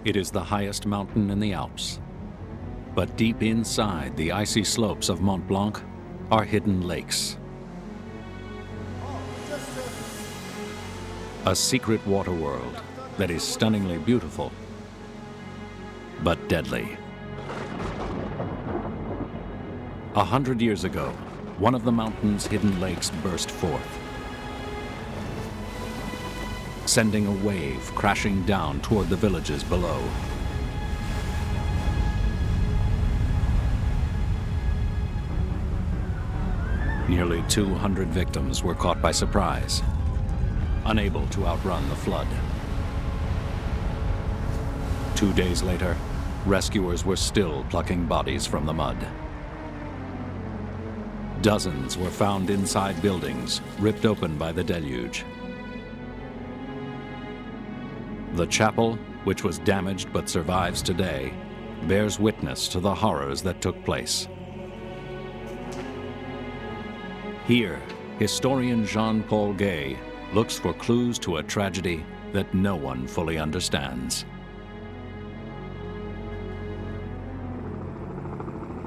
It is the highest mountain in the Alps. But deep inside the icy slopes of Mont Blanc are hidden lakes. A secret water world that is stunningly beautiful, but deadly. 100 years ago, one of the mountain's hidden lakes burst forth, sending a wave crashing down toward the villages below. Nearly 200 victims were caught by surprise, unable to outrun the flood. 2 days later, rescuers were still plucking bodies from the mud. Dozens were found inside buildings, ripped open by the deluge. The chapel, which was damaged but survives today, bears witness to the horrors that took place. Here, historian Jean-Paul Gay looks for clues to a tragedy that no one fully understands.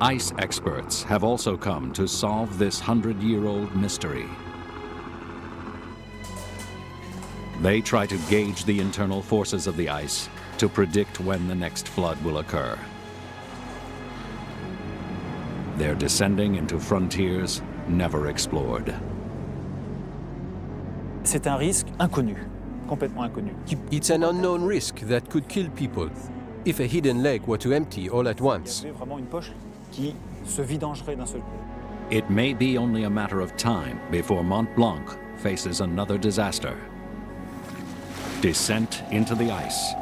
Ice experts have also come to solve this 100-year-old mystery. They try to gauge the internal forces of the ice to predict when the next flood will occur. They're descending into frontiers never explored. C'est un risque inconnu, complètement inconnu. It's an unknown risk that could kill people if a hidden lake were to empty all at once. Il y avait vraiment une poche qui se vidangerait d'un seul coup. It may be only a matter of time before Mont Blanc faces another disaster. Descent into the ice.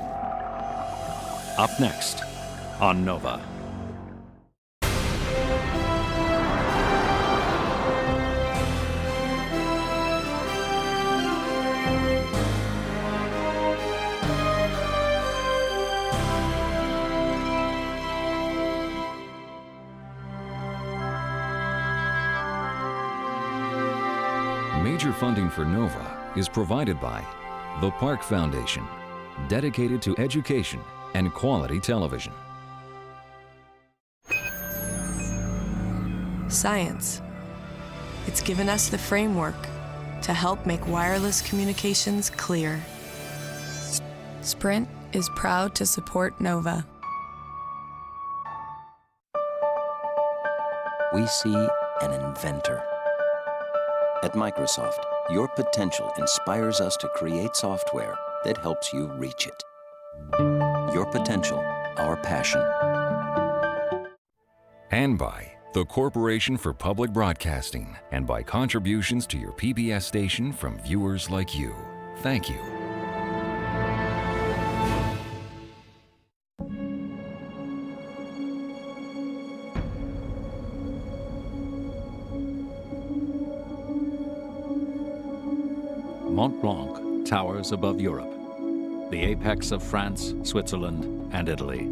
Up next on Nova. Major funding for Nova is provided by the Park Foundation, dedicated to education and quality television. Science. It's given us the framework to help make wireless communications clear. Sprint is proud to support Nova. We see an inventor. At Microsoft, your potential inspires us to create software that helps you reach it. Your potential, our passion. And by the Corporation for Public Broadcasting, and by contributions to your PBS station from viewers like you. Thank you. Mont Blanc towers above Europe, the apex of France, Switzerland, and Italy.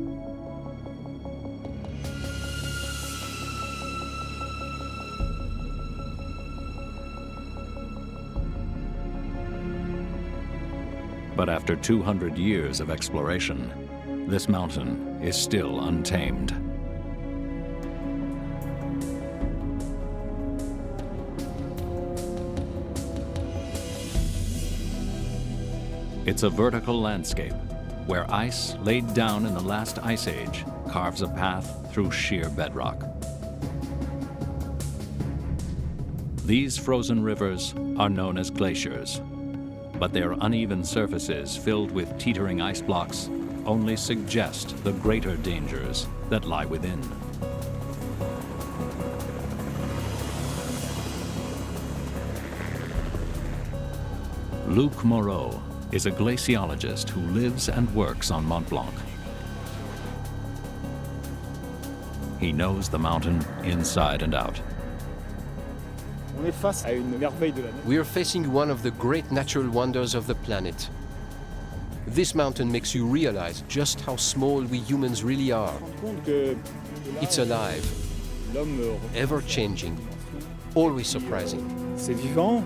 But after 200 years of exploration, this mountain is still untamed. It's a vertical landscape where ice laid down in the last ice age carves a path through sheer bedrock. These frozen rivers are known as glaciers, but their uneven surfaces filled with teetering ice blocks only suggest the greater dangers that lie within. Luc Moreau is a glaciologist who lives and works on Mont Blanc. He knows the mountain inside and out. We are facing one of the great natural wonders of the planet. This mountain makes you realize just how small we humans really are. It's alive, ever-changing, always surprising. C'est vivant.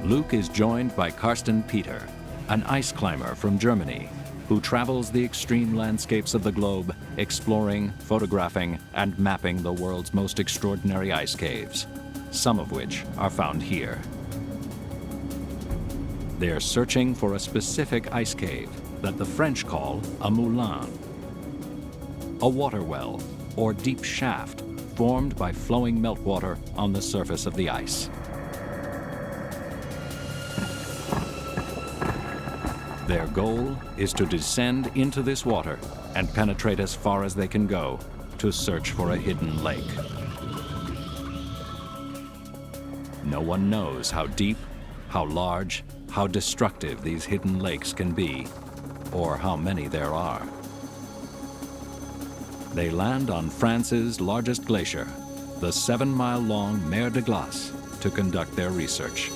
Luke is joined by Karsten Peter, an ice climber from Germany, who travels the extreme landscapes of the globe, exploring, photographing, and mapping the world's most extraordinary ice caves, some of which are found here. They're searching for a specific ice cave that the French call a moulin, a water well or deep shaft formed by flowing meltwater on the surface of the ice. Their goal is to descend into this water and penetrate as far as they can go to search for a hidden lake. No one knows how deep, how large, how destructive these hidden lakes can be, or how many there are. They land on France's largest glacier, the 7-mile-long Mer de Glace, to conduct their research.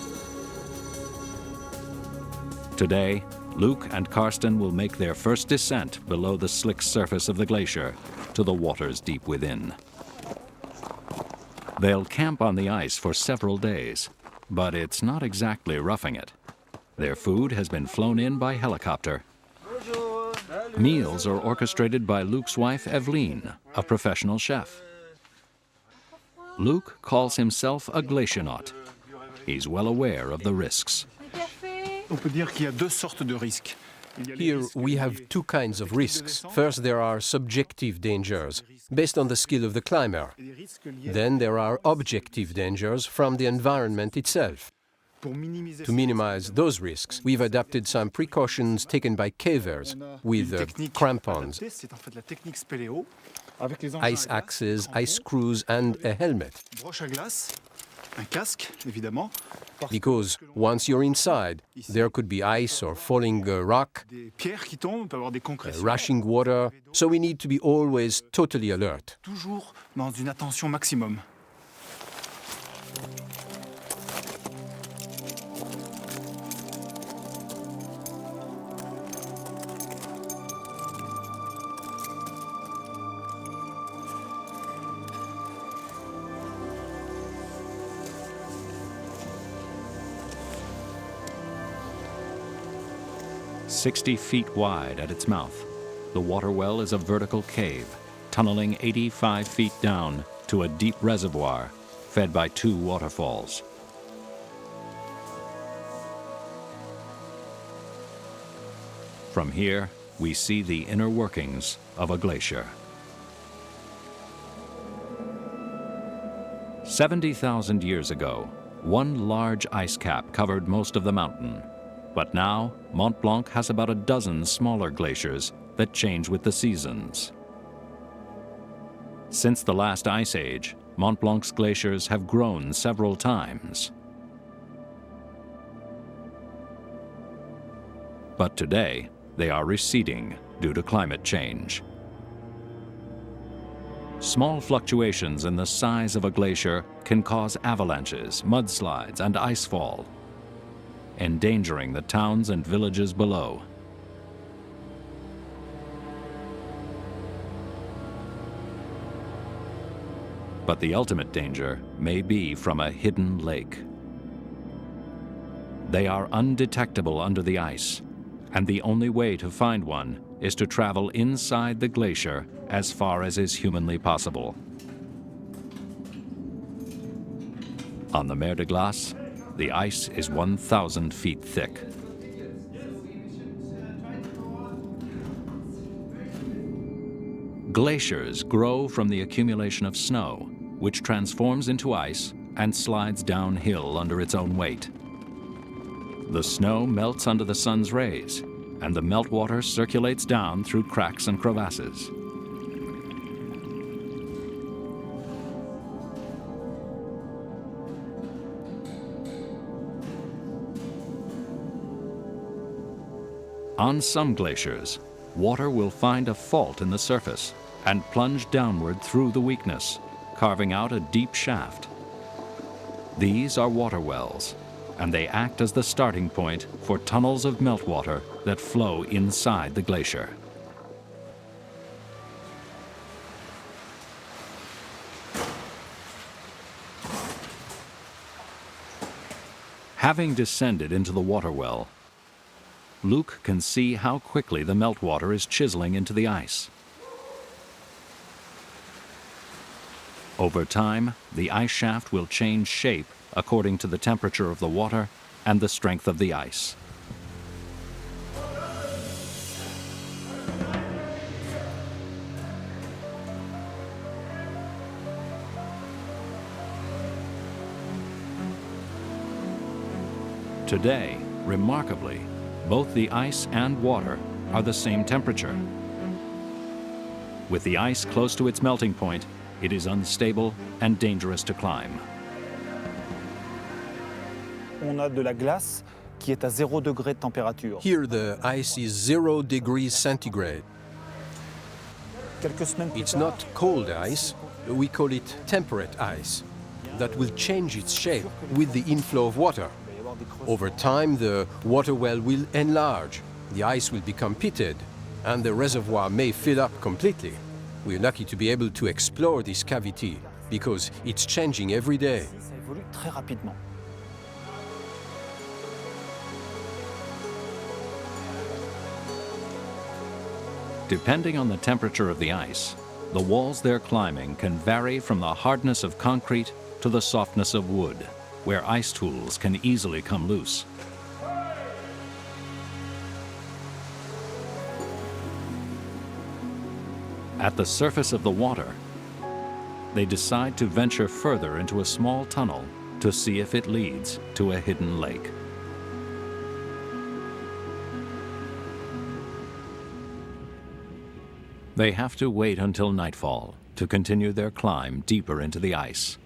Today, Luke and Karsten will make their first descent below the slick surface of the glacier to the waters deep within. They'll camp on the ice for several days, but it's not exactly roughing it. Their food has been flown in by helicopter. Meals are orchestrated by Luke's wife, Eveline, a professional chef. Luke calls himself a glacionaut. He's well aware of the risks. On peut dire qu'il y a deux sortes de risques. Here we have two kinds of risks. First, there are subjective dangers, based on the skill of the climber. Then there are objective dangers from the environment itself. To minimize those risks, we've adapted some precautions taken by cavers with crampons, ice axes, ice screws, and a helmet. Because once you're inside, there could be ice or falling rock, rushing water, so we need to be always totally alert. Toujours dans une attention maximum. "60 feet wide at its mouth, the water well is a vertical cave, tunneling 85 feet down to a deep reservoir fed by 2 waterfalls. From here, we see the inner workings of a glacier. 70,000 years ago, one large ice cap covered most of the mountain. But now, Mont Blanc has about a dozen smaller glaciers that change with the seasons. Since the last ice age, Mont Blanc's glaciers have grown several times. But today, they are receding due to climate change. Small fluctuations in the size of a glacier can cause avalanches, mudslides, and icefall, endangering the towns and villages below. But the ultimate danger may be from a hidden lake. They are undetectable under the ice, and the only way to find one is to travel inside the glacier as far as is humanly possible. On the Mer de Glace, the ice is 1,000 feet thick. Glaciers grow from the accumulation of snow, which transforms into ice and slides downhill under its own weight. The snow melts under the sun's rays, and the meltwater circulates down through cracks and crevasses. On some glaciers, water will find a fault in the surface and plunge downward through the weakness, carving out a deep shaft. These are water wells, and they act as the starting point for tunnels of meltwater that flow inside the glacier. Having descended into the water well, Luke can see how quickly the meltwater is chiseling into the ice. Over time, the ice shaft will change shape according to the temperature of the water and the strength of the ice. Today, remarkably, both the ice and water are the same temperature. With the ice close to its melting point, it is unstable and dangerous to climb. On a de la glace qui est à 0 degré de température. Here the ice is 0 degrees centigrade. Quelques semaines plus It's tard, not cold ice, we call it temperate ice, that will change its shape with the inflow of water. Over time, the water well will enlarge, the ice will become pitted, and the reservoir may fill up completely. We're lucky to be able to explore this cavity because it's changing every day. ça évolue très rapidement. Depending on the temperature of the ice, the walls they're climbing can vary from the hardness of concrete to the softness of wood, where ice tools can easily come loose. At the surface of the water, they decide to venture further into a small tunnel to see if it leads to a hidden lake. They have to wait until nightfall to continue their climb deeper into the ice.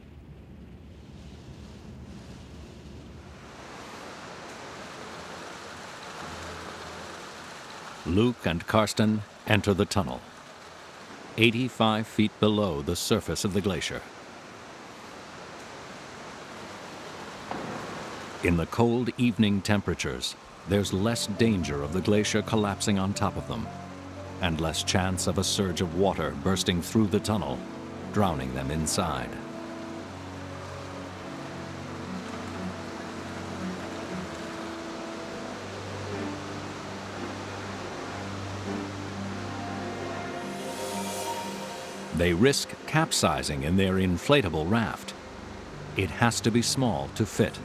Luke and Karsten enter the tunnel, 85 feet below the surface of the glacier. In the cold evening temperatures, there's less danger of the glacier collapsing on top of them, and less chance of a surge of water bursting through the tunnel, drowning them inside. They risk capsizing in their inflatable raft. It has to be small to fit,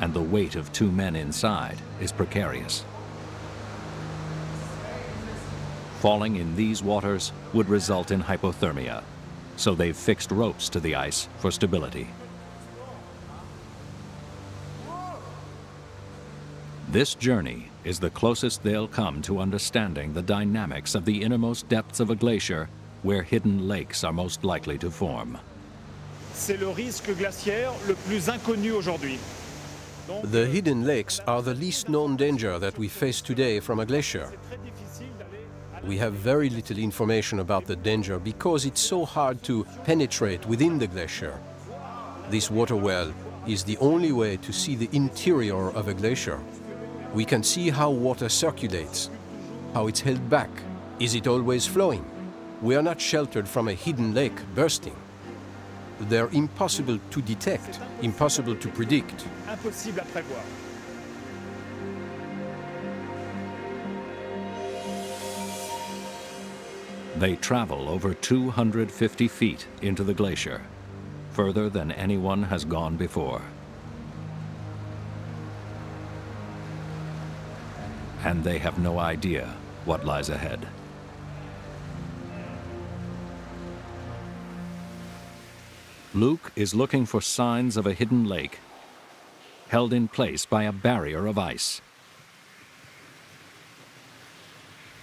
and the weight of 2 men inside is precarious. Falling in these waters would result in hypothermia, so they've fixed ropes to the ice for stability. This journey is the closest they'll come to understanding the dynamics of the innermost depths of a glacier where hidden lakes are most likely to form. C'est le risque glaciaire le plus inconnu aujourd'hui. The hidden lakes are the least known danger that we face today from a glacier. We have very little information about the danger because it's so hard to penetrate within the glacier. This water well is the only way to see the interior of a glacier. We can see how water circulates, how it's held back. Is it always flowing? We are not sheltered from a hidden lake bursting. They're impossible to detect, impossible to predict. Impossible à prévoir. They travel over 250 feet into the glacier, further than anyone has gone before. And they have no idea what lies ahead. Luke is looking for signs of a hidden lake, held in place by a barrier of ice.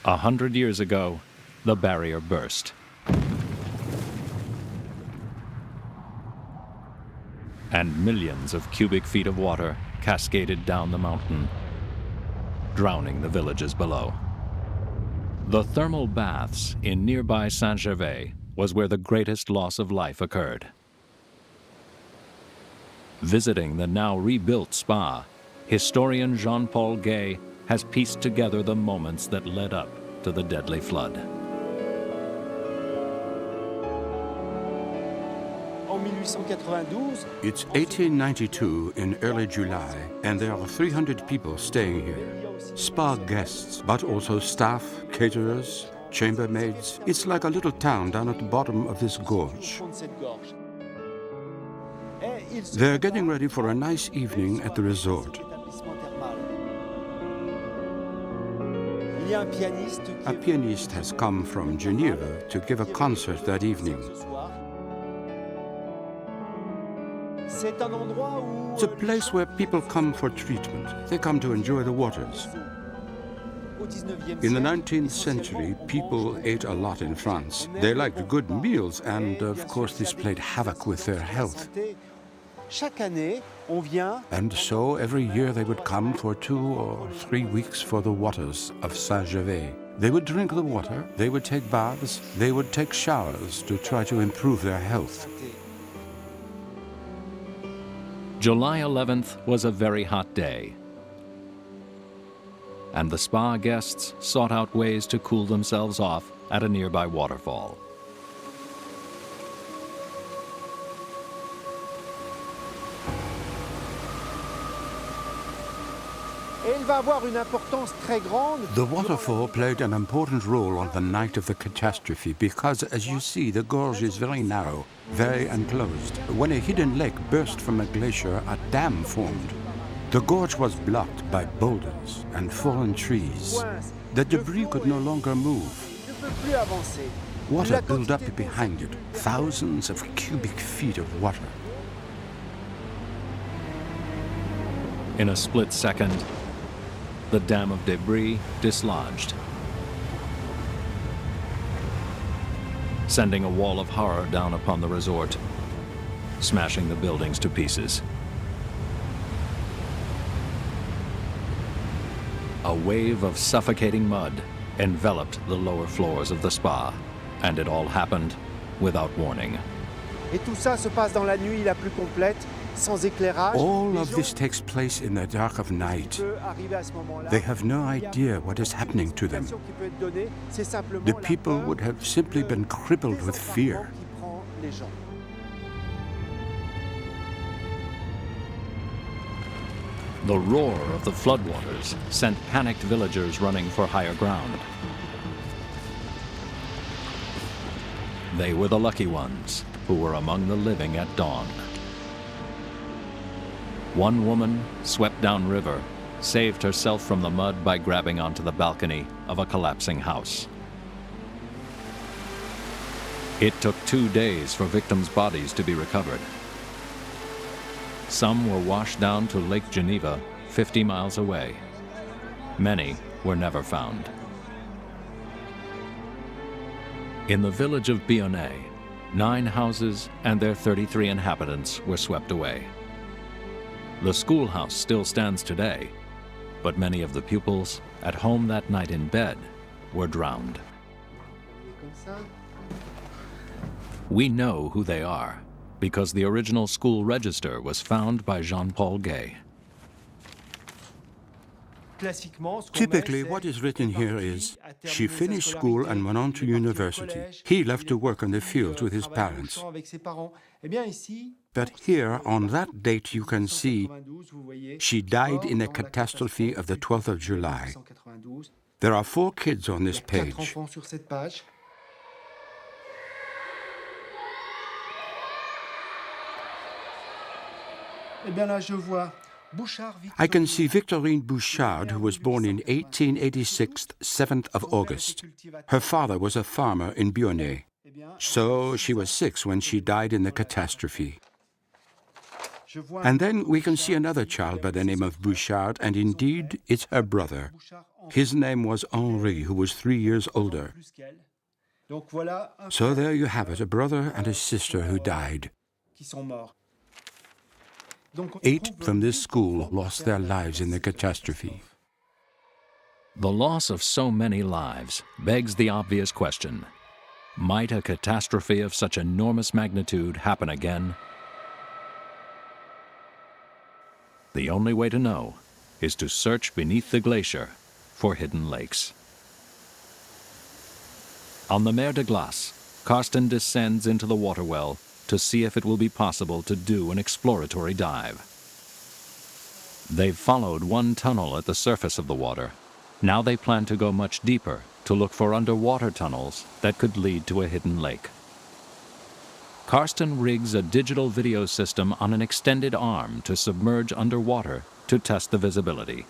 100 years ago, the barrier burst. And millions of cubic feet of water cascaded down the mountain, drowning the villages below. The thermal baths in nearby Saint-Gervais was where the greatest loss of life occurred. Visiting the now rebuilt spa, historian Jean-Paul Gay has pieced together the moments that led up to the deadly flood. Au milieu It's 1892 in early July, and there are 300 people staying here. Spa guests, but also staff, caterers, chambermaids. It's like a little town down at the bottom of this gorge. They're getting ready for a nice evening at the resort. A pianist has come from Geneva to give a concert that evening. It's a place where people come for treatment. They come to enjoy the waters. In the 19th century, people ate a lot in France. They liked good meals, and of course this played havoc with their health. And so every year they would come for 2 or 3 weeks for the waters of Saint-Gervais. They would drink the water, they would take baths, they would take showers to try to improve their health. July 11th was a very hot day, and the spa guests sought out ways to cool themselves off at a nearby waterfall. The waterfall played an important role on the night of the catastrophe because, as you see, the gorge is very narrow, very enclosed. When a hidden lake burst from a glacier, a dam formed. The gorge was blocked by boulders and fallen trees. The debris could no longer move. Water built up behind it, thousands of cubic feet of water. In a split second, the dam of debris dislodged, sending a wall of horror down upon the resort, smashing the buildings to pieces. A wave of suffocating mud enveloped the lower floors of the spa, and it all happened without warning. All of this takes place in the dark of night. They have no idea what is happening to them. The people would have simply been crippled with fear. The roar of the floodwaters sent panicked villagers running for higher ground. They were the lucky ones who were among the living at dawn. One woman, swept downriver, saved herself from the mud by grabbing onto the balcony of a collapsing house. It took 2 days for victims' bodies to be recovered. Some were washed down to Lake Geneva, 50 miles away. Many were never found. In the village of Beaune, 9 houses and their 33 inhabitants were swept away. The schoolhouse still stands today, but many of the pupils at home that night in bed were drowned. We know who they are because the original school register was found by Jean-Paul Gay. Typically, what is written here is, she finished school and went on to university. He left to work in the fields with his parents. But here, on that date, you can see, she died in a catastrophe of the 12th of July. There are 4 kids on this page. I can see Victorine Bouchard, who was born in 1886, 7th of August. Her father was a farmer in Beaune, so she was 6 when she died in the catastrophe. And then we can see another child by the name of Bouchard, and indeed, it's her brother. His name was Henri, who was 3 years older. So there you have it, a brother and a sister who died. 8 from this school lost their lives in the catastrophe. The loss of so many lives begs the obvious question: might a catastrophe of such enormous magnitude happen again? The only way to know is to search beneath the glacier for hidden lakes. On the Mer de Glace, Karsten descends into the water well to see if it will be possible to do an exploratory dive. They've followed one tunnel at the surface of the water. Now they plan to go much deeper to look for underwater tunnels that could lead to a hidden lake. Karsten rigs a digital video system on an extended arm to submerge underwater to test the visibility.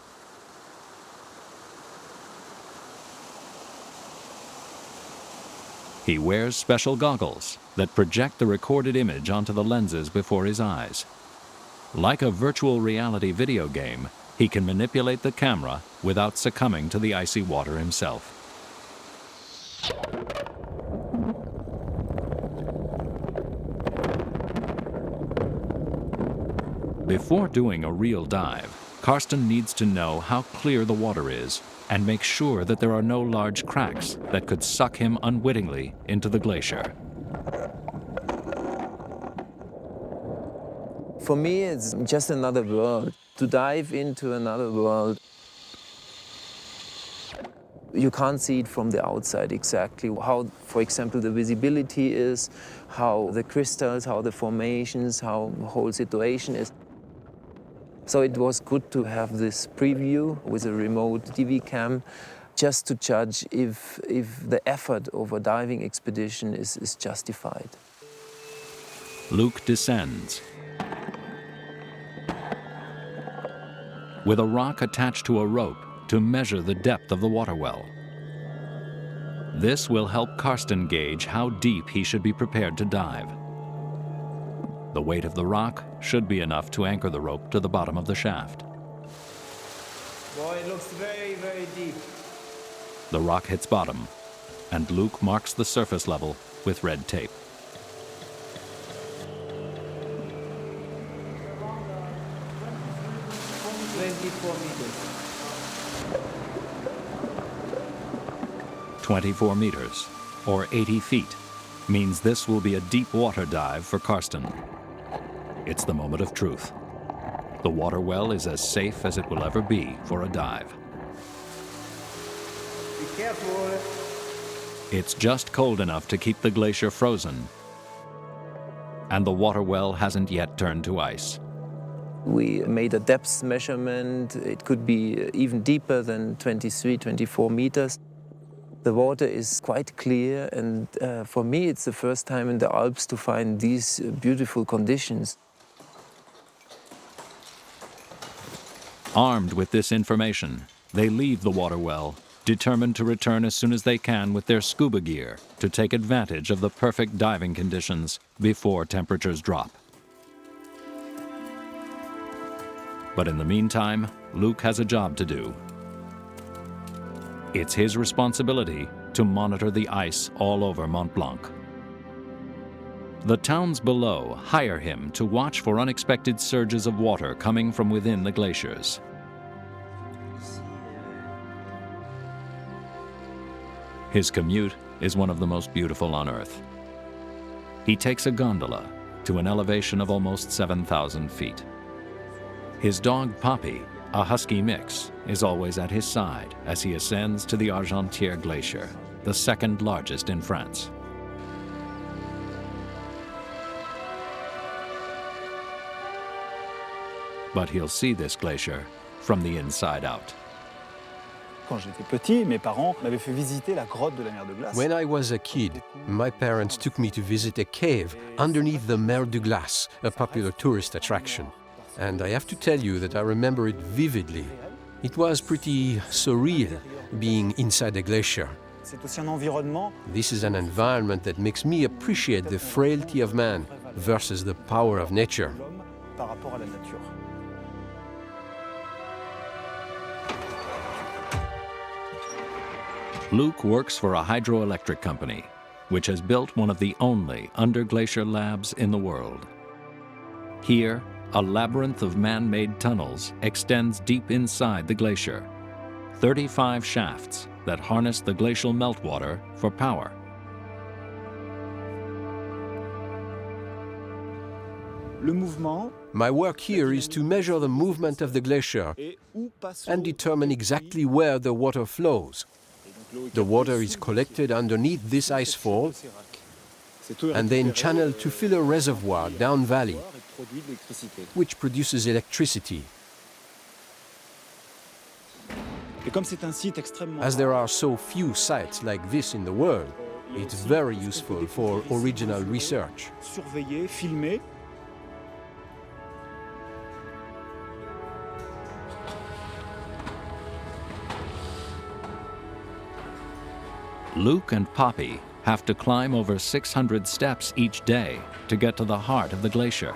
He wears special goggles that project the recorded image onto the lenses before his eyes. Like a virtual reality video game, he can manipulate the camera without succumbing to the icy water himself. Before doing a real dive, Karsten needs to know how clear the water is and make sure that there are no large cracks that could suck him unwittingly into the glacier. For me, it's just another world. To dive into another world, you can't see it from the outside exactly. How, for example, the visibility is, how the crystals, how the formations, how the whole situation is. So it was good to have this preview with a remote DV cam, just to judge if the effort of a diving expedition is justified. Luke descends. With a rock attached to a rope to measure the depth of the water well. This will help Karsten gauge how deep he should be prepared to dive. The weight of the rock should be enough to anchor the rope to the bottom of the shaft. Boy, it looks very, very deep. The rock hits bottom, and Luke marks the surface level with red tape. Meters. 24 meters, or 80 feet, means this will be a deep water dive for Karsten. It's the moment of truth. The water well is as safe as it will ever be for a dive. Be careful. It's just cold enough to keep the glacier frozen, and the water well hasn't yet turned to ice. We made a depth measurement. It could be even deeper than 23, 24 meters. The water is quite clear, and for me it's the first time in the Alps to find these beautiful conditions. Armed with this information, they leave the water well, determined to return as soon as they can with their scuba gear to take advantage of the perfect diving conditions before temperatures drop. But in the meantime, Luke has a job to do. It's his responsibility to monitor the ice all over Mont Blanc. The towns below hire him to watch for unexpected surges of water coming from within the glaciers. His commute is one of the most beautiful on Earth. He takes a gondola to an elevation of almost 7,000 feet. His dog Poppy, a husky mix, is always at his side as he ascends to the Argentière Glacier, the second largest in France. But he'll see this glacier from the inside out. Quand j'étais petit, mes parents m'avaient fait visiter la grotte de la mer de glace. When I was a kid, my parents took me to visit a cave underneath the Mer de Glace, a popular tourist attraction. And I have to tell you that I remember it vividly. It was pretty surreal being inside a glacier. C'est aussi un environnement. This is an environment that makes me appreciate the frailty of man versus the power of nature. L'homme par rapport à la nature. Luke works for a hydroelectric company, which has built one of the only underglacier labs in the world. Here, a labyrinth of man-made tunnels extends deep inside the glacier. 35 shafts that harness the glacial meltwater for power. Le mouvement My work here is to measure the movement of the glacier et où passe and determine exactly where the water flows. The water is collected underneath this icefall and then channeled to fill a reservoir down valley, which produces electricity. As there are so few sites like this in the world, it's very useful for original research. Luke and Poppy have to climb over 600 steps each day to get to the heart of the glacier.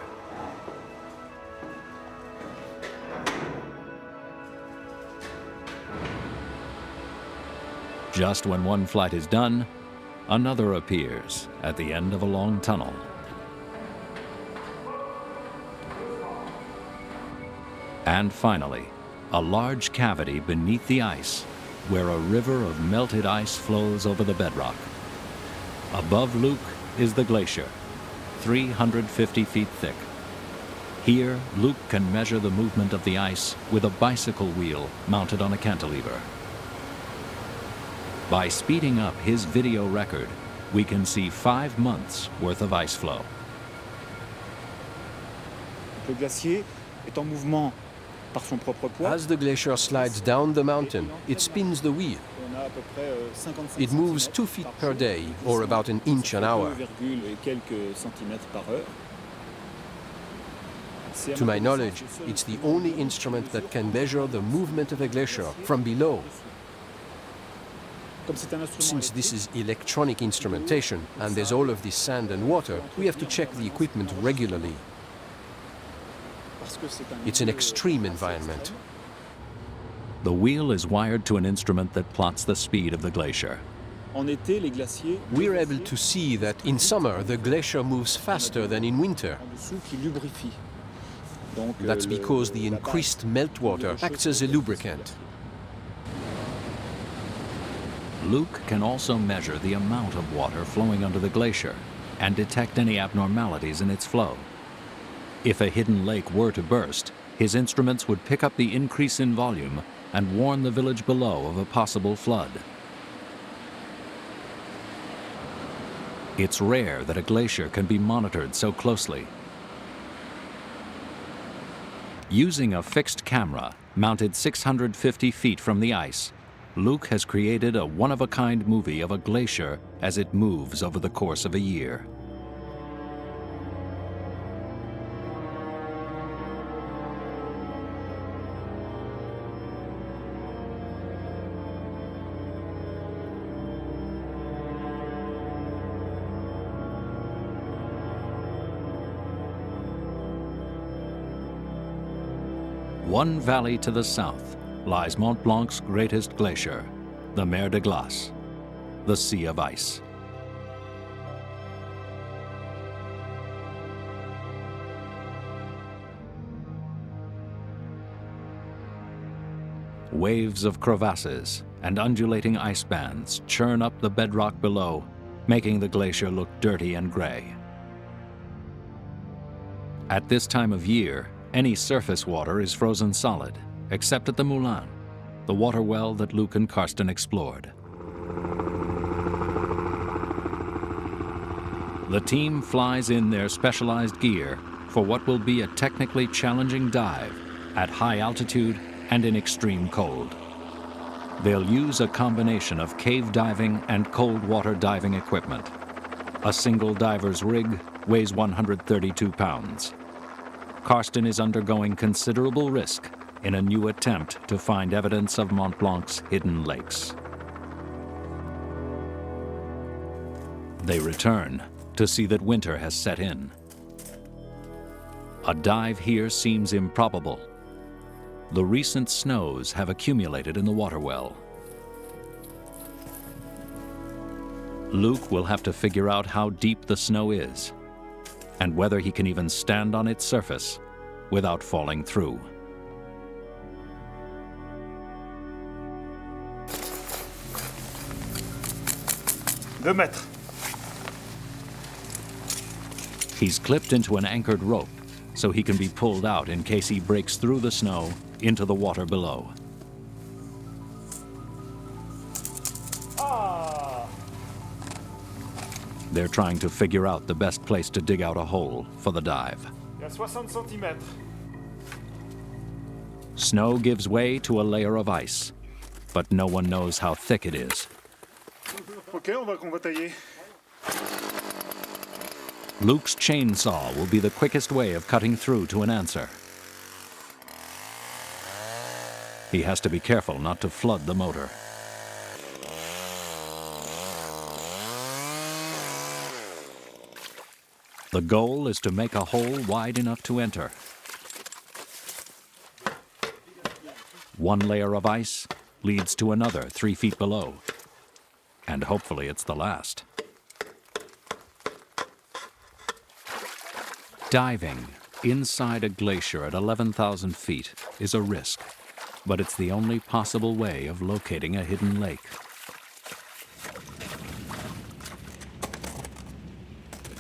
Just when one flight is done, another appears at the end of a long tunnel. And finally, a large cavity beneath the ice where a river of melted ice flows over the bedrock. Above Luke is the glacier, 350 feet thick. Here, Luke can measure the movement of the ice with a bicycle wheel mounted on a cantilever. By speeding up his video record, we can see 5 months' worth of ice flow. Le glacier est en mouvement par son propre poids. As the glacier slides down the mountain, it spins the wheel. On a à peu près 55 It moves 2 feet per day, or about an inch an hour. 2, quelques centimètres par heure. To my knowledge, it's the only instrument that can measure the movement of a glacier from below. Since this is electronic instrumentation and there's all of this sand and water, we have to check the equipment regularly. It's an extreme environment. The wheel is wired to an instrument that plots the speed of the glacier. We're able to see that in summer the glacier moves faster than in winter. That's because the increased meltwater acts as a lubricant. Luke can also measure the amount of water flowing under the glacier and detect any abnormalities in its flow. If a hidden lake were to burst, his instruments would pick up the increase in volume and warn the village below of a possible flood. It's rare that a glacier can be monitored so closely. Using a fixed camera mounted 650 feet from the ice, Luke has created a one-of-a-kind movie of a glacier as it moves over the course of a year. One valley to the south lies Mont Blanc's greatest glacier, the Mer de Glace, the Sea of Ice. Waves of crevasses and undulating ice bands churn up the bedrock below, making the glacier look dirty and gray. At this time of year, any surface water is frozen solid, except at the Moulin, the water well that Luke and Karsten explored. The team flies in their specialized gear for what will be a technically challenging dive at high altitude and in extreme cold. They'll use a combination of cave diving and cold water diving equipment. A single diver's rig weighs 132 pounds. Karsten is undergoing considerable risk in a new attempt to find evidence of Mont Blanc's hidden lakes. They return to see that winter has set in. A dive here seems improbable. The recent snows have accumulated in the water well. Luke will have to figure out how deep the snow is and whether he can even stand on its surface without falling through. Deux mètres. He's clipped into an anchored rope so he can be pulled out in case he breaks through the snow into the water below. They're trying to figure out the best place to dig out a hole for the dive. Il y a 60 cm. Snow gives way to a layer of ice, but no one knows how thick it is. Ok, on va tailler. Luke's chainsaw will be the quickest way of cutting through to an answer. He has to be careful not to flood the motor. The goal is to make a hole wide enough to enter. One layer of ice leads to another 3 feet below. And hopefully it's the last. Diving inside a glacier at 11,000 feet is a risk, but it's the only possible way of locating a hidden lake.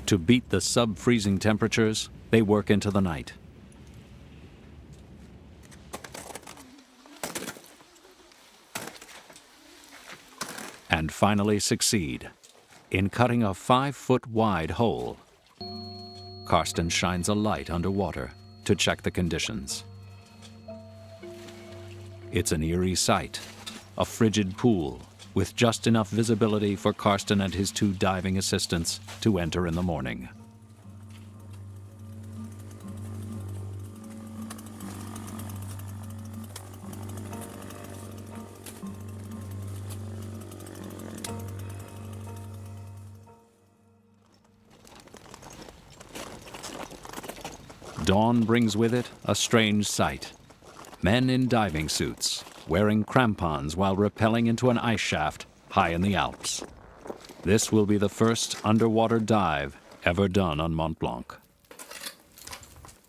To beat the sub-freezing temperatures, they work into the night. And finally succeed in cutting a 5-foot wide hole. Karsten shines a light underwater to check the conditions. It's an eerie sight, a frigid pool with just enough visibility for Karsten and his 2 diving assistants to enter in the morning. Dawn brings with it a strange sight. Men in diving suits, wearing crampons while rappelling into an ice shaft high in the Alps. This will be the first underwater dive ever done on Mont Blanc.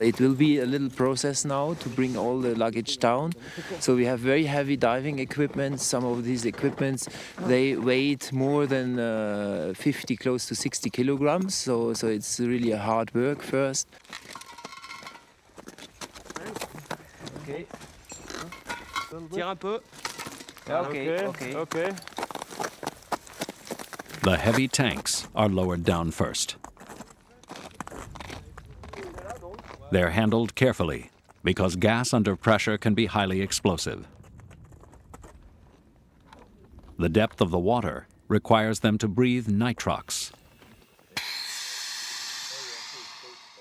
It will be a little process now to bring all the luggage down. So we have very heavy diving equipment. Some of these equipments, they weigh more than 50, close to 60 kilograms. So it's really a hard work first. Okay. Tire un peu. Okay. The heavy tanks are lowered down first. They're handled carefully because gas under pressure can be highly explosive. The depth of the water requires them to breathe nitrox.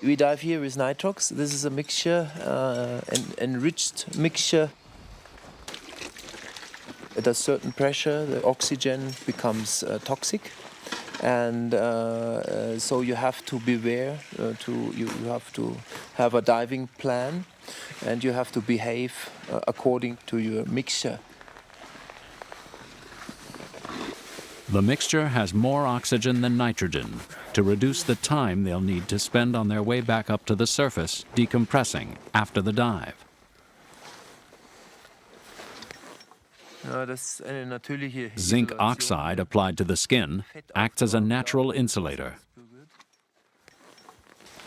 We dive here with nitrox. This is a mixture, an enriched mixture. At a certain pressure, the oxygen becomes toxic, and so you have to beware. You have to have a diving plan, and you have to behave according to your mixture. The mixture has more oxygen than nitrogen to reduce the time they'll need to spend on their way back up to the surface decompressing after the dive. Zinc oxide applied to the skin acts as a natural insulator.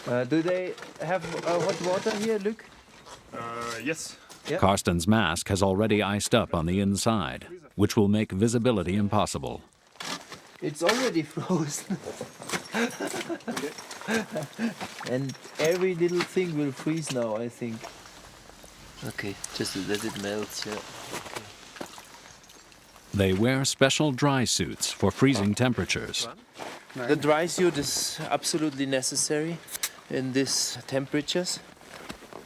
Do they have hot water here, Luc? Yes. Yeah. Karsten's mask has already iced up on the inside, which will make visibility impossible. It's already frozen. And every little thing will freeze now, I think. Okay, just let it melt, yeah. Okay. They wear special dry suits for freezing temperatures. The dry suit is absolutely necessary in these temperatures.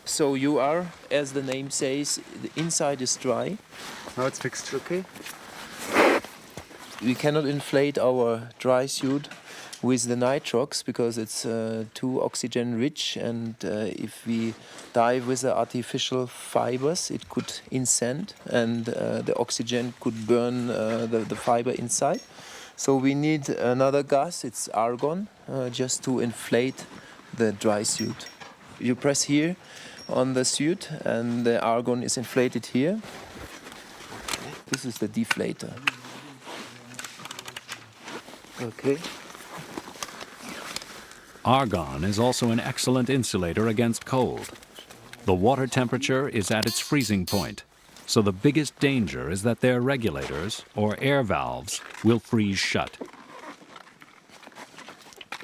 So you are, as the name says, the inside is dry. Now it's fixed. Okay. We cannot inflate our dry suit with the nitrox because it's too oxygen rich, and if we dive with the artificial fibers it could incend, and the oxygen could burn the fiber inside. So we need another gas, it's argon, just to inflate the dry suit. You press here on the suit and the argon is inflated here. This is the deflator. Okay. Argon is also an excellent insulator against cold. The water temperature is at its freezing point, so the biggest danger is that their regulators, or air valves, will freeze shut.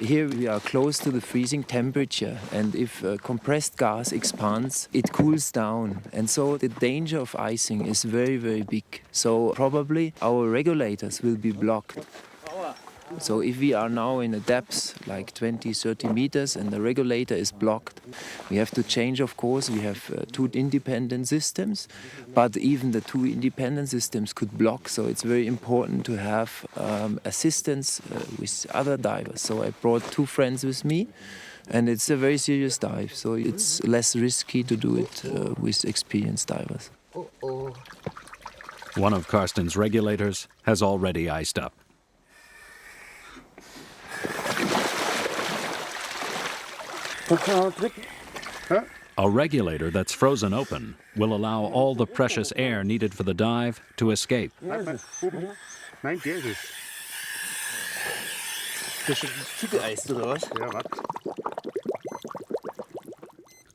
Here we are close to the freezing temperature, and if compressed gas expands, it cools down. And so the danger of icing is very, very big. So probably our regulators will be blocked. So if we are now in a depth like 20, 30 meters and the regulator is blocked, we have to change, of course. We have two independent systems, but even the two independent systems could block. So it's very important to have assistance with other divers. So I brought two friends with me, and it's a very serious dive. So it's less risky to do it with experienced divers. One of Karsten's regulators has already iced up. A regulator that's frozen open will allow all the precious air needed for the dive to escape.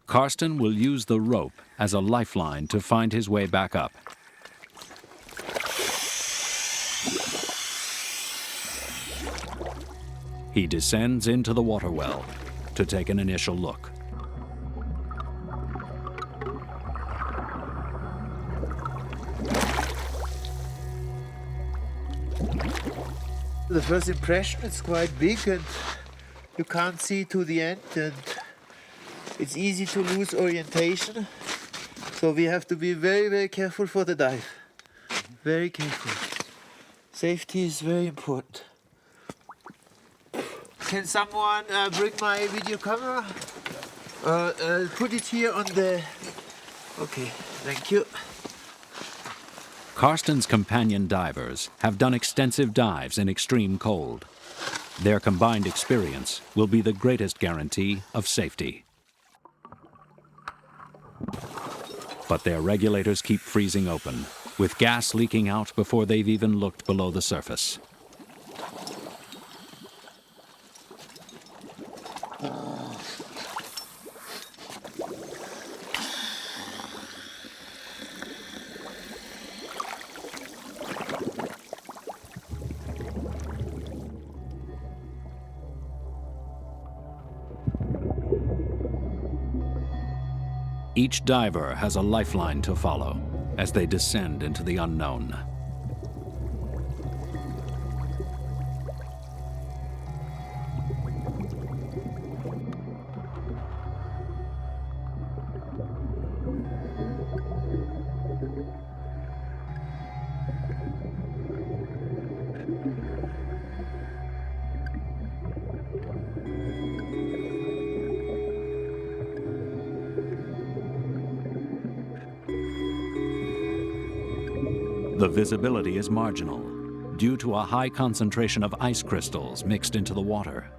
Karsten will use the rope as a lifeline to find his way back up. He descends into the water well to take an initial look. The first impression is quite big and you can't see to the end, and it's easy to lose orientation. So we have to be very, very careful for the dive. Very careful. Safety is very important. Can someone bring my video camera? Put it here on the... Okay, thank you. Karsten's companion divers have done extensive dives in extreme cold. Their combined experience will be the greatest guarantee of safety. But their regulators keep freezing open, with gas leaking out before they've even looked below the surface. Each diver has a lifeline to follow as they descend into the unknown. The visibility is marginal due to a high concentration of ice crystals mixed into the water.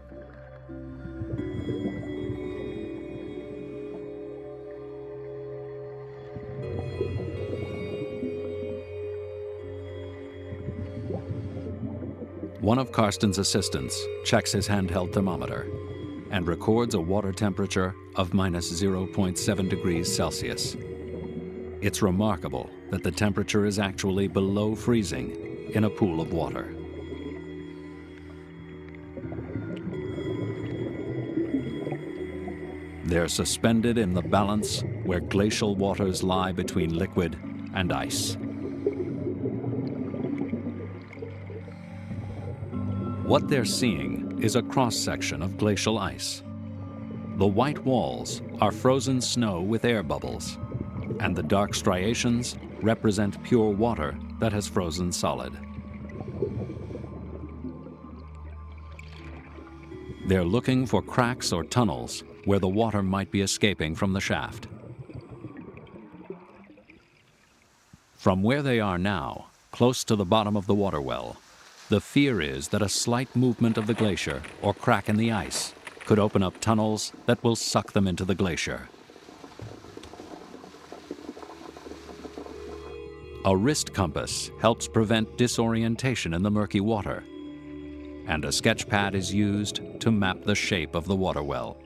One of Karsten's assistants checks his handheld thermometer and records a water temperature of -0.7 degrees Celsius. It's remarkable that the temperature is actually below freezing in a pool of water. They're suspended in the balance where glacial waters lie between liquid and ice. What they're seeing is a cross-section of glacial ice. The white walls are frozen snow with air bubbles, and the dark striations represent pure water that has frozen solid. They're looking for cracks or tunnels where the water might be escaping from the shaft. From where they are now, close to the bottom of the water well, the fear is that a slight movement of the glacier or crack in the ice could open up tunnels that will suck them into the glacier. A wrist compass helps prevent disorientation in the murky water, and a sketch pad is used to map the shape of the water well.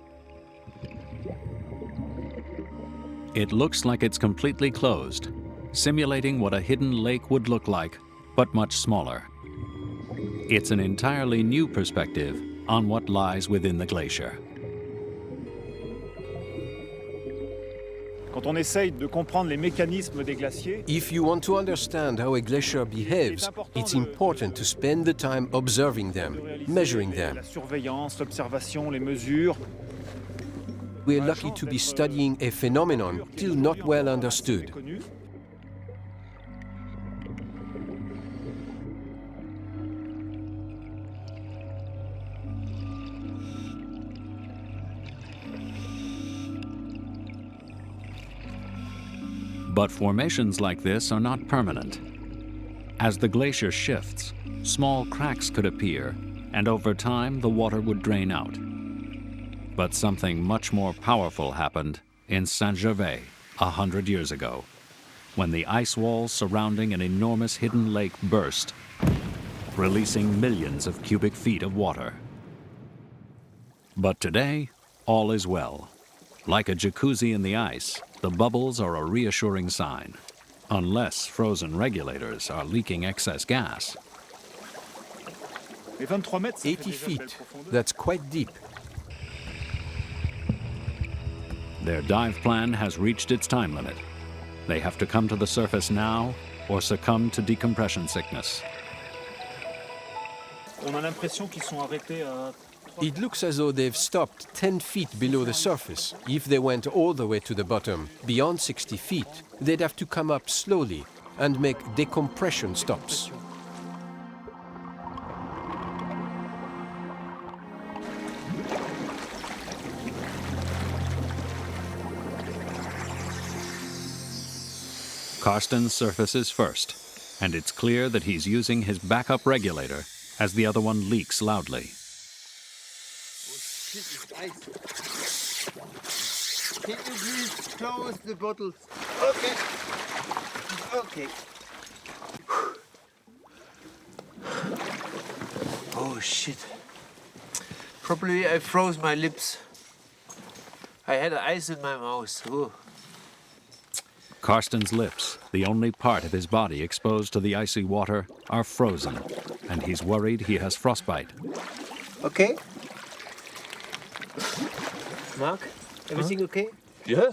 It looks like it's completely closed, simulating what a hidden lake would look like, but much smaller. It's an entirely new perspective on what lies within the glacier. Quand on essaye de comprendre les mécanismes des glaciers, If you want to understand how a glacier behaves, it's important to spend the time observing them, measuring them. la surveillance, l'observation, les mesures. We're lucky to be studying a phenomenon still not well understood. But formations like this are not permanent. As the glacier shifts, small cracks could appear, and over time the water would drain out. But something much more powerful happened in Saint-Gervais 100 years ago, when the ice walls surrounding an enormous hidden lake burst, releasing millions of cubic feet of water. But today, all is well. Like a jacuzzi in the ice, the bubbles are a reassuring sign, unless frozen regulators are leaking excess gas. 80 feet, that's quite deep. Their dive plan has reached its time limit. They have to come to the surface now or succumb to decompression sickness. On a l'impression qu'ils sont arrêtés à... It looks as though they've stopped 10 feet below the surface. If they went all the way to the bottom, beyond 60 feet, they'd have to come up slowly and make decompression stops. Karsten surfaces first, and it's clear that he's using his backup regulator as the other one leaks loudly. Can you please close the bottles? Okay. Okay. Oh shit. Probably I froze my lips. I had ice in my mouth. Ooh. Karsten's lips, the only part of his body exposed to the icy water, are frozen, and he's worried he has frostbite. Okay. Mark, everything okay? Ja.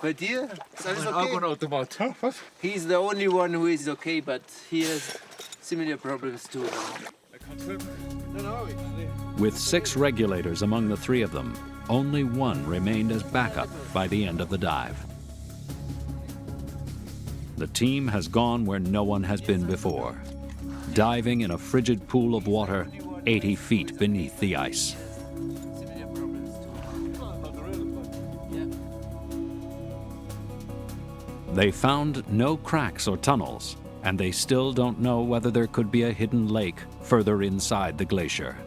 Bei dir? Ist alles okay? Argonautomat. Was? He's the only one who is okay, but he has similar problems too. With 6 regulators among the 3 of them, only one remained as backup by the end of the dive. The team has gone where no one has been before, diving in a frigid pool of water 80 feet beneath the ice. They found no cracks or tunnels, and they still don't know whether there could be a hidden lake further inside the glacier.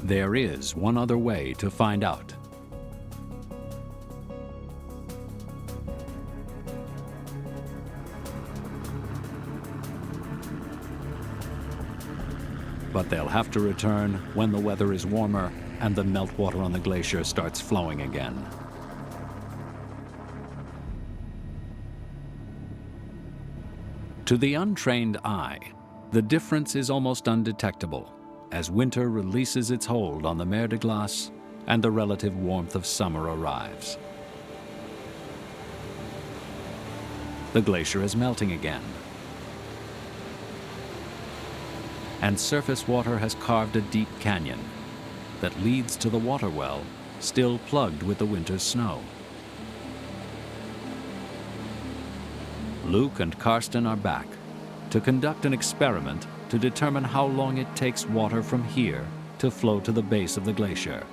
There is one other way to find out. But they'll have to return when the weather is warmer and the meltwater on the glacier starts flowing again. To the untrained eye, the difference is almost undetectable as winter releases its hold on the mer de glace and the relative warmth of summer arrives. The glacier is melting again, and surface water has carved a deep canyon that leads to the water well, still plugged with the winter's snow. Luke and Karsten are back to conduct an experiment to determine how long it takes water from here to flow to the base of the glacier.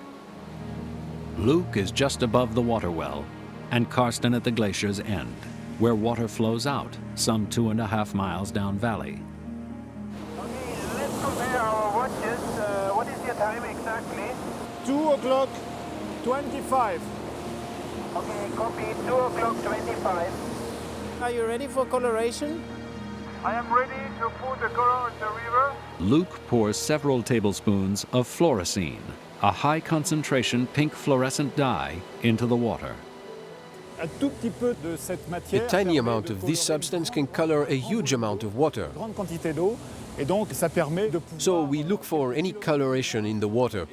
Luke is just above the water well, and Karsten at the glacier's end, where water flows out some 2.5 miles down valley. Okay, let's compare our watches. What is your time exactly? 2:25. Okay, copy. 2:25. Are you ready for coloration? I am ready to put the color in the river. Luke pours several tablespoons of fluorescein, a high-concentration pink fluorescent dye, into the water. Un tout petit peu de cette matière. A tiny amount of this substance can color a huge amount of water. Grande quantité d'eau Et donc, ça permet de So we look for any coloration in the water,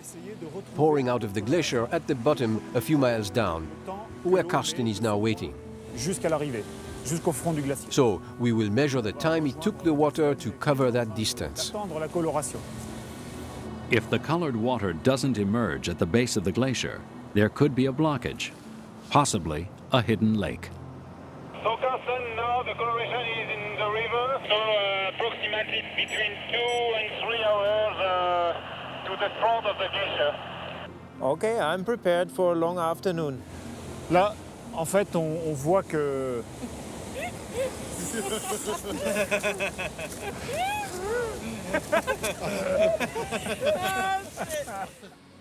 pouring out of the glacier at the bottom a few miles down, where Karsten is now waiting. jusqu'à l'arrivée, jusqu'au front du glacier. So we will measure the time it took the water to cover that distance. Attendre la coloration. If the colored water doesn't emerge at the base of the glacier, there could be a blockage, possibly a hidden lake. So Carson, now the coloration is in the river, so approximately between 2 and 3 hours to the front of the glacier. Okay, I'm prepared for a long afternoon. Là, en fait, on voit que...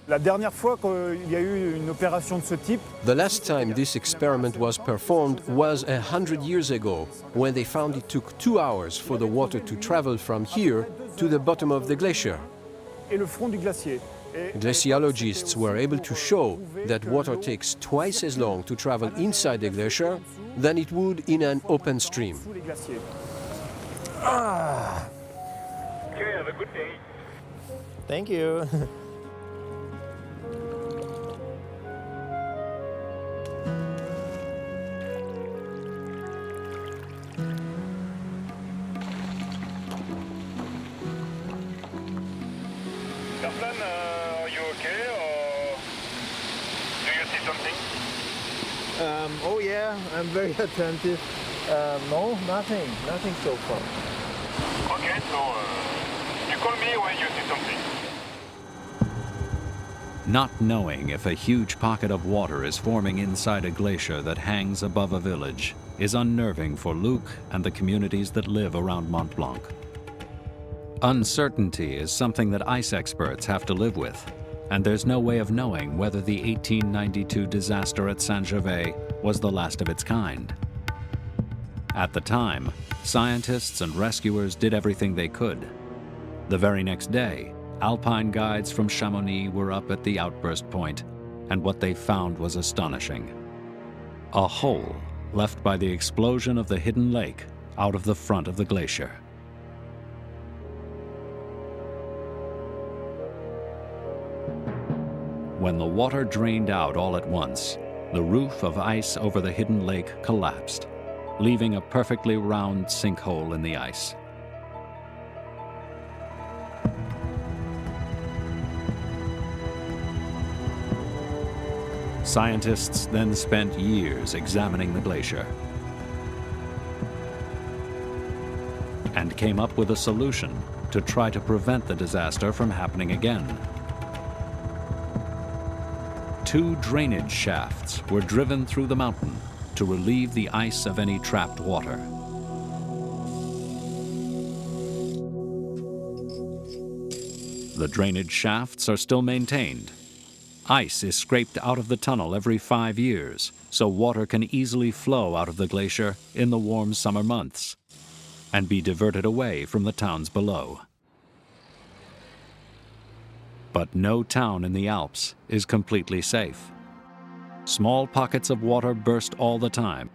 La dernière fois qu'il y a eu une opération de ce type, The last time this experiment was performed was 100 years ago, when they found it took 2 hours for the water to travel from here to the bottom of the glacier. et le front du glacier. Et Glaciologists were able to show that water takes twice as long to travel inside the glacier than it would in an open stream. sous les glaciers. Okay, have a good day. Thank you. Carson, are you okay, or do you see something? Oh yeah, I'm very attentive. No, nothing so far. Okay, so you call me when you see something. Not knowing if a huge pocket of water is forming inside a glacier that hangs above a village is unnerving for Luc and the communities that live around Mont Blanc. Uncertainty is something that ice experts have to live with, and there's no way of knowing whether the 1892 disaster at Saint-Gervais was the last of its kind. At the time, scientists and rescuers did everything they could. The very next day, alpine guides from Chamonix were up at the outburst point, and what they found was astonishing. A hole left by the explosion of the hidden lake out of the front of the glacier. When the water drained out all at once, the roof of ice over the hidden lake collapsed, leaving a perfectly round sinkhole in the ice. Scientists then spent years examining the glacier and came up with a solution to try to prevent the disaster from happening again. 2 drainage shafts were driven through the mountain to relieve the ice of any trapped water. The drainage shafts are still maintained. Ice is scraped out of the tunnel every 5 years, so water can easily flow out of the glacier in the warm summer months and be diverted away from the towns below. But no town in the Alps is completely safe. Small pockets of water burst all the time,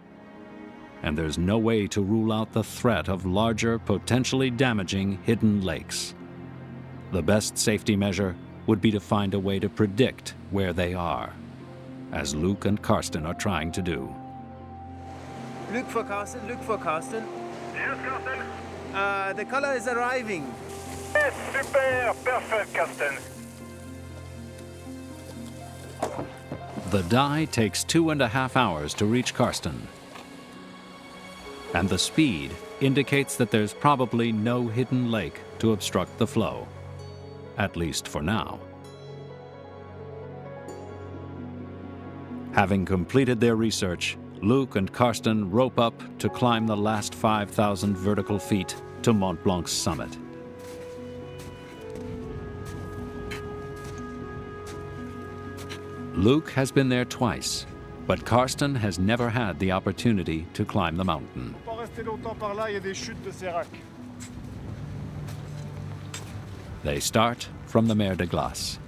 and there's no way to rule out the threat of larger, potentially damaging hidden lakes. The best safety measure would be to find a way to predict where they are, as Luc and Karsten are trying to do. Luc for Carsten, Luc for Carsten. Yes, Carsten? The color is arriving. Yes, super, perfect, Carsten. The dye takes 2.5 hours to reach Karsten, and the speed indicates that there's probably no hidden lake to obstruct the flow, at least for now. Having completed their research, Luc and Karsten rope up to climb the last 5,000 vertical feet to Mont Blanc's summit. Luc has been there twice, but Karsten has never had the opportunity to climb the mountain. They start from the Mer de Glace.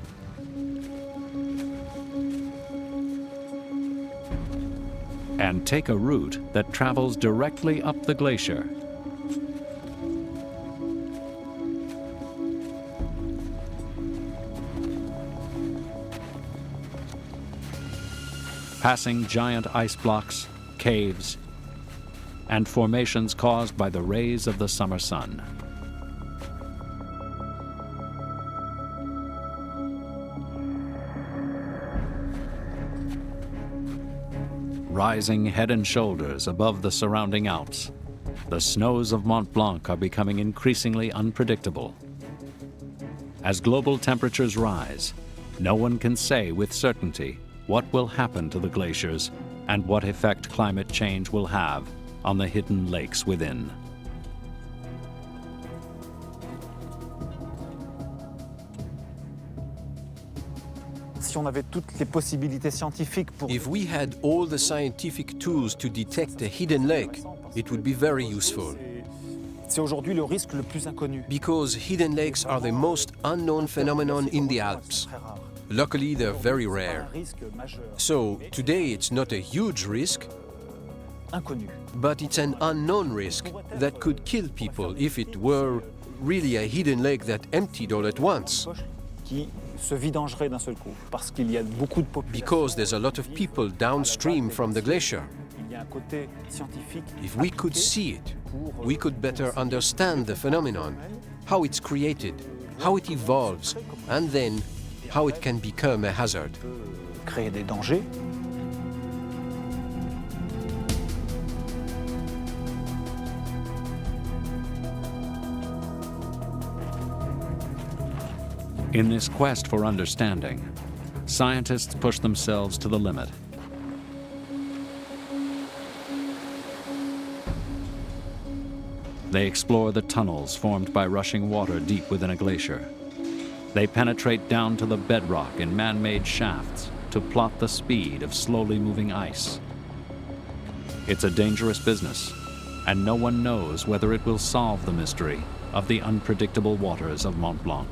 And take a route that travels directly up the glacier. passing giant ice blocks, caves, and formations caused by the rays of the summer sun. Rising head and shoulders above the surrounding Alps, the snows of Mont Blanc are becoming increasingly unpredictable. As global temperatures rise, no one can say with certainty what will happen to the glaciers and what effect climate change will have on the hidden lakes within. If we had all the scientific tools to detect a hidden lake, it would be very useful. Because hidden lakes are the most unknown phenomenon in the Alps. Luckily, they're very rare. So today it's not a huge risk, but it's an unknown risk that could kill people if it were really a hidden lake that emptied all at once. Because there's a lot of people downstream from the glacier. If we could see it, we could better understand the phenomenon, how it's created, how it evolves, and then how it can become a hazard. In this quest for understanding, scientists push themselves to the limit. They explore the tunnels formed by rushing water deep within a glacier. They penetrate down to the bedrock in man-made shafts to plot the speed of slowly moving ice. It's a dangerous business, and no one knows whether it will solve the mystery of the unpredictable waters of Mont Blanc.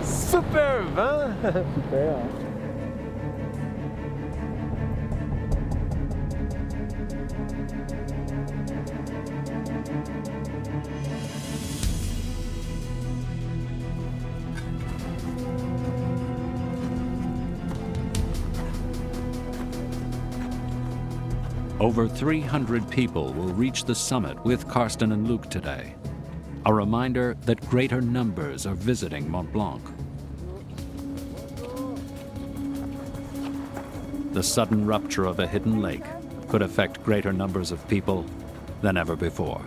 Superbe, hein? Super. Over 300 people will reach the summit with Karsten and Luc today, a reminder that greater numbers are visiting Mont Blanc. The sudden rupture of a hidden lake could affect greater numbers of people than ever before.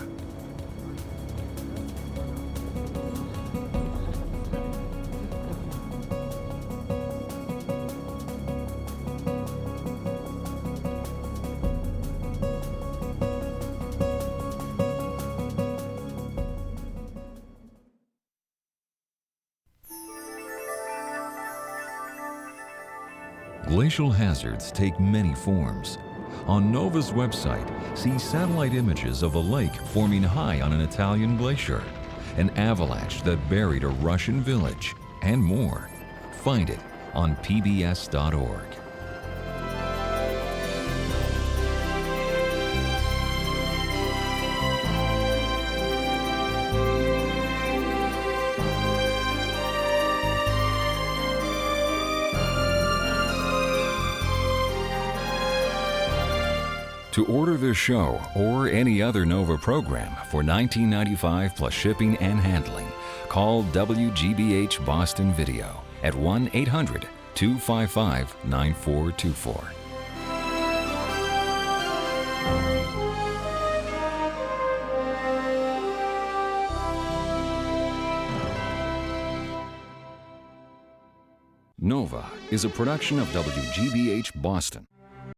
Glacial hazards take many forms. On NOVA's website, see satellite images of a lake forming high on an Italian glacier, an avalanche that buried a Russian village, and more. Find it on pbs.org. To order this show or any other NOVA program for $19.95 plus shipping and handling, call WGBH Boston Video at 1-800-255-9424. NOVA is a production of WGBH Boston.